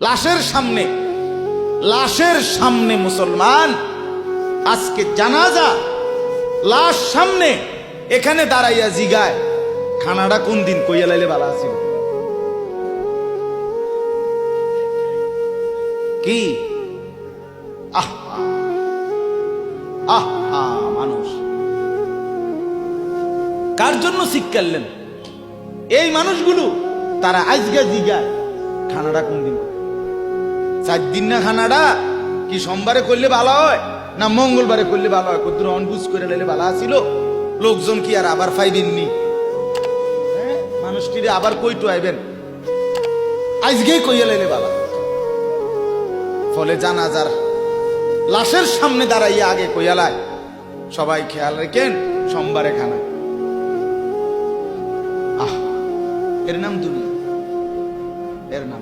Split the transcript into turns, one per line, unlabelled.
লাশের সামনে মুসলমান আজকে জানাজা, লাশ সামনে, এখানে দাঁড়াইয়া জিগায় খানাটা কোন দিন কইয়া লাইলে ভালো আছিল। কি মানুষ কার জন্য শিক্ষালেন? এই মানুষগুলো তারা আজকে জিগায় খানাটা কোন দিন। 4 দিন না খানাটা কি সোমবারে করলে ভালো হয় না মঙ্গলবারে করলে ভালো হয়? কত অনবুঝ করে লাইলে ভালো আছিল। লোকজন কি আর আবার ফাইবেননি? মানুষটিরে আবার কইটু আইবেন, আজকেই কইয়া লাইলে ভালো। ফলে জানাজার লাশের সামনে দাঁড়াইয়া আগে কইয়ালায় সবাই খেয়াল রেখেন সোমবারে খানা। এর নাম দুনিয়া, এর নাম